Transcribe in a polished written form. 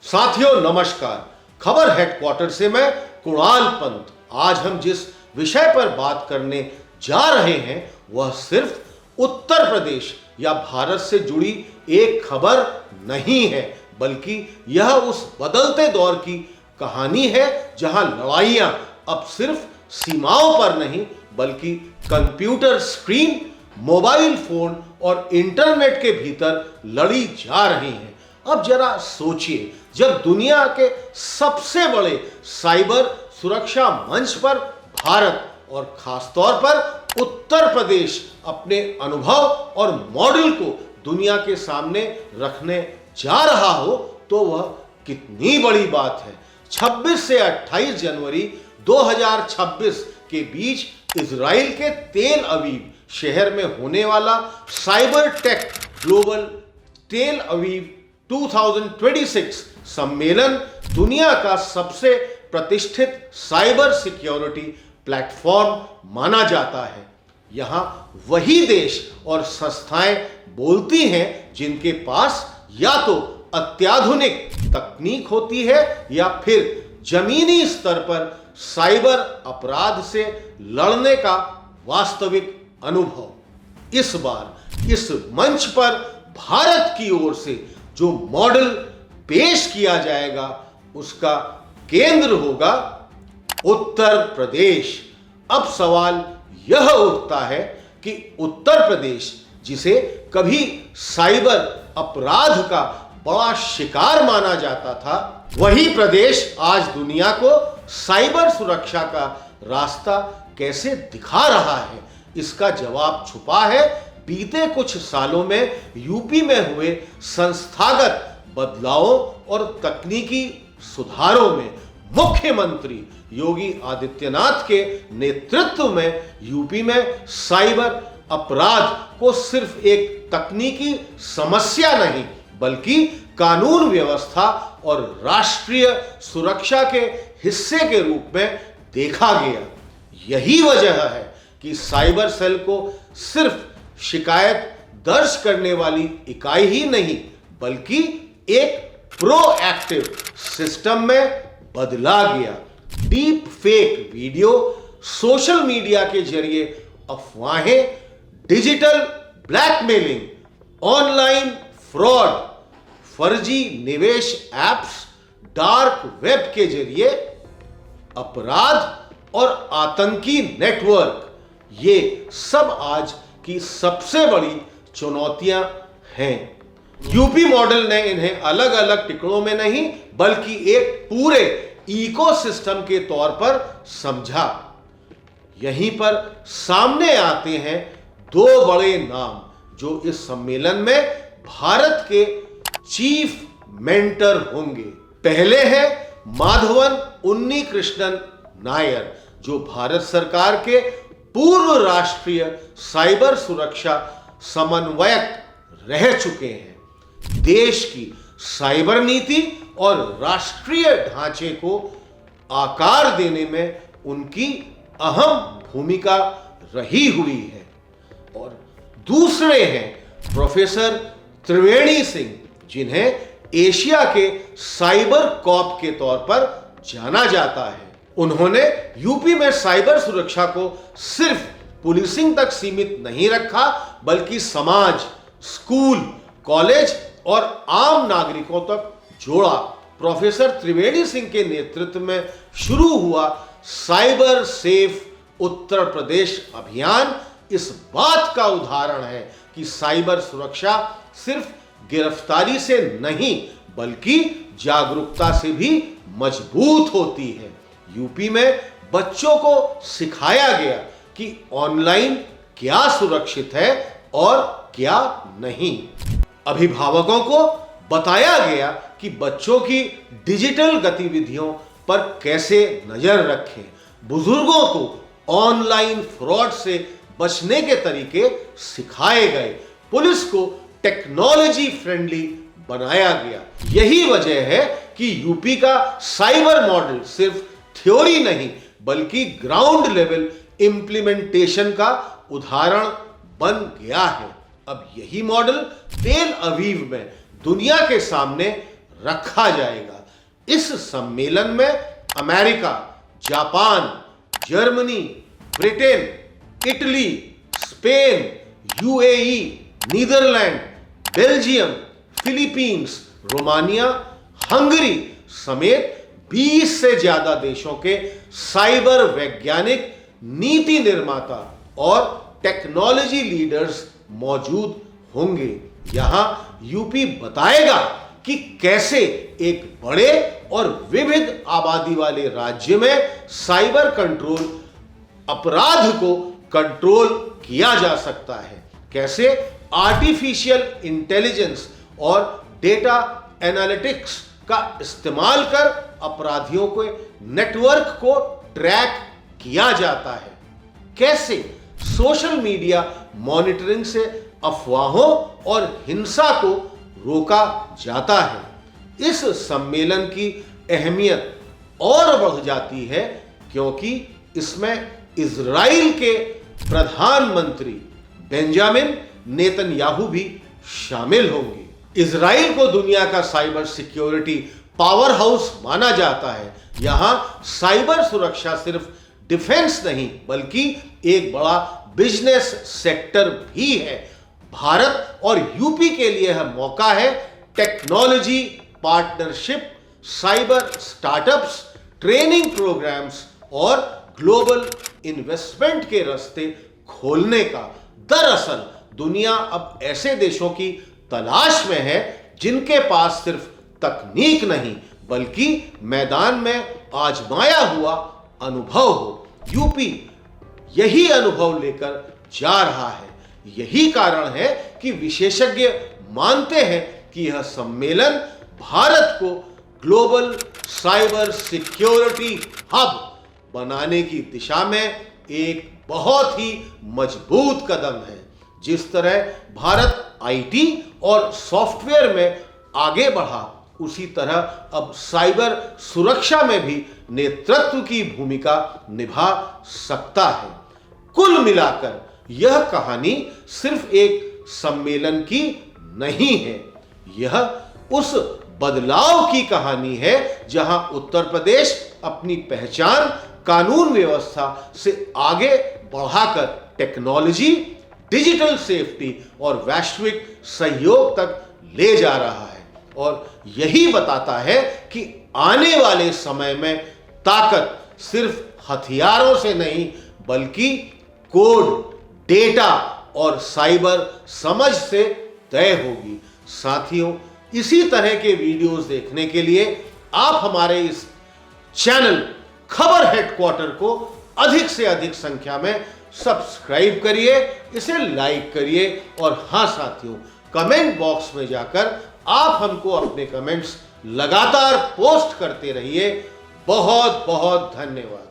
साथियों नमस्कार। खबर हेडक्वार्टर से मैं कुणाल पंत। आज हम जिस विषय पर बात करने जा रहे हैं वह सिर्फ उत्तर प्रदेश या भारत से जुड़ी एक खबर नहीं है, बल्कि यह उस बदलते दौर की कहानी है जहां लड़ाइयां अब सिर्फ सीमाओं पर नहीं बल्कि कंप्यूटर स्क्रीन, मोबाइल फोन और इंटरनेट के भीतर लड़ी जा रही हैं। अब जरा सोचिए, जब दुनिया के सबसे बड़े साइबर सुरक्षा मंच पर भारत और खासतौर पर उत्तर प्रदेश अपने अनुभव और मॉडल को दुनिया के सामने रखने जा रहा हो तो वह कितनी बड़ी बात है। 26 से 28 जनवरी 2026 के बीच इजराइल के तेल अवीव शहर में होने वाला साइबर टेक ग्लोबल तेल अवीव 2026 सम्मेलन दुनिया का सबसे प्रतिष्ठित साइबर सिक्योरिटी प्लेटफॉर्म माना जाता है। यहां वही देश और संस्थाएं बोलती हैं जिनके पास या तो अत्याधुनिक तकनीक होती है या फिर जमीनी स्तर पर साइबर अपराध से लड़ने का वास्तविक अनुभव। इस बार इस मंच पर भारत की ओर से जो मॉडल पेश किया जाएगा उसका केंद्र होगा उत्तर प्रदेश। अब सवाल यह उठता है कि उत्तर प्रदेश, जिसे कभी साइबर अपराध का बड़ा शिकार माना जाता था, वही प्रदेश आज दुनिया को साइबर सुरक्षा का रास्ता कैसे दिखा रहा है। इसका जवाब छुपा है बीते कुछ सालों में यूपी में हुए संस्थागत बदलावों और तकनीकी सुधारों में। मुख्यमंत्री योगी आदित्यनाथ के नेतृत्व में यूपी में साइबर अपराध को सिर्फ एक तकनीकी समस्या नहीं बल्कि कानून व्यवस्था और राष्ट्रीय सुरक्षा के हिस्से के रूप में देखा गया। यही वजह है कि साइबर सेल को सिर्फ शिकायत दर्ज करने वाली इकाई ही नहीं बल्कि एक प्रोएक्टिव सिस्टम में बदला गया। Deep fake video, social media के जरिए अफवाहें, डिजिटल ब्लैकमेलिंग, ऑनलाइन फ्रॉड, फर्जी निवेश एप्स, डार्क वेब के जरिए अपराध और आतंकी नेटवर्क, ये सब आज की सबसे बड़ी चुनौतियां हैं। यूपी मॉडल ने इन्हें अलग अलग टुकड़ों में नहीं बल्कि एक पूरे इकोसिस्टम के तौर पर समझा। यहीं पर सामने आते हैं दो बड़े नाम जो इस सम्मेलन में भारत के चीफ मेंटर होंगे। पहले है माधवन उन्नीकृष्णन नायर, जो भारत सरकार के पूर्व राष्ट्रीय साइबर सुरक्षा समन्वयक रह चुके हैं। देश की साइबर नीति और राष्ट्रीय ढांचे को आकार देने में उनकी अहम भूमिका रही हुई है। और दूसरे हैं प्रोफेसर त्रिवेणी सिंह, जिन्हें एशिया के साइबर कॉप के तौर पर जाना जाता है। उन्होंने यूपी में साइबर सुरक्षा को सिर्फ पुलिसिंग तक सीमित नहीं रखा बल्कि समाज, स्कूल, कॉलेज और आम नागरिकों तक जोड़ा। प्रोफेसर त्रिवेणी सिंह के नेतृत्व में शुरू हुआ साइबर सेफ उत्तर प्रदेश अभियान इस बात का उदाहरण है कि साइबर सुरक्षा सिर्फ गिरफ्तारी से नहीं बल्कि जागरूकता से भी मजबूत होती है। यूपी में बच्चों को सिखाया गया कि ऑनलाइन क्या सुरक्षित है और क्या नहीं। अभिभावकों को बताया गया कि बच्चों की डिजिटल गतिविधियों पर कैसे नजर रखें। बुजुर्गों को ऑनलाइन फ्रॉड से बचने के तरीके सिखाए गए। पुलिस को टेक्नोलॉजी फ्रेंडली बनाया गया। यही वजह है कि यूपी का साइबर मॉडल सिर्फ थ्योरी नहीं बल्कि ग्राउंड लेवल इंप्लीमेंटेशन का उदाहरण बन गया है। अब यही मॉडल तेल अवीव में दुनिया के सामने रखा जाएगा। इस सम्मेलन में America, Japan, Germany, Britain, Italy, Spain, UAE, Netherland, Belgium, Philippines, Romania, Hungary समेत 20 से ज्यादा देशों के साइबर वैज्ञानिक, नीति निर्माता और टेक्नोलॉजी लीडर्स मौजूद होंगे। यहां यूपी बताएगा कि कैसे एक बड़े और विविध आबादी वाले राज्य में साइबर कंट्रोल अपराध को कंट्रोल किया जा सकता है, कैसे आर्टिफिशियल इंटेलिजेंस और डेटा एनालिटिक्स का इस्तेमाल कर अपराधियों के नेटवर्क को ट्रैक किया जाता है, कैसे सोशल मीडिया मॉनिटरिंग से अफवाहों और हिंसा को रोका जाता है। इस सम्मेलन की अहमियत और बढ़ जाती है क्योंकि इसमें इजराइल के प्रधानमंत्री बेंजामिन नेतन्याहू भी शामिल होंगे। इजराइल को दुनिया का साइबर सिक्योरिटी पावर हाउस माना जाता है। यहां साइबर सुरक्षा सिर्फ डिफेंस नहीं बल्कि एक बड़ा बिजनेस सेक्टर भी है। भारत और यूपी के लिए यह मौका है technology partnership, cyber startups, training programmes और ग्लोबल इन्वेस्टमेंट के रास्ते खोलने का। दरअसल दुनिया अब ऐसे देशों की तलाश में है जिनके पास सिर्फ तकनीक नहीं बल्कि मैदान में आजमाया हुआ अनुभव हो। यूपी यही अनुभव लेकर जा रहा है। यही कारण है कि विशेषज्ञ मानते हैं कि यह सम्मेलन भारत को ग्लोबल साइबर सिक्योरिटी हब बनाने की दिशा में एक बहुत ही मजबूत कदम है। जिस तरह भारत आईटी और सॉफ्टवेयर में आगे बढ़ा उसी तरह अब साइबर सुरक्षा में भी नेतृत्व की भूमिका निभा सकता है। कुल मिलाकर यह कहानी सिर्फ एक सम्मेलन की नहीं है, यह उस बदलाव की कहानी है जहां उत्तर प्रदेश अपनी पहचान कानून व्यवस्था से आगे बढ़ाकर टेक्नोलॉजी, डिजिटल सेफ्टी और वैश्विक सहयोग तक ले जा रहा है। और यही बताता है कि आने वाले समय में ताकत सिर्फ हथियारों से नहीं बल्कि कोड, डेटा और साइबर समझ से तय होगी। साथियों, इसी तरह के वीडियोस देखने के लिए आप हमारे इस चैनल खबर हेडक्वार्टर को अधिक से अधिक संख्या में सब्सक्राइब करिए, इसे लाइक करिए और हां साथियों, कमेंट बॉक्स में जाकर आप हमको अपने कमेंट्स लगातार पोस्ट करते रहिए। बहुत बहुत धन्यवाद।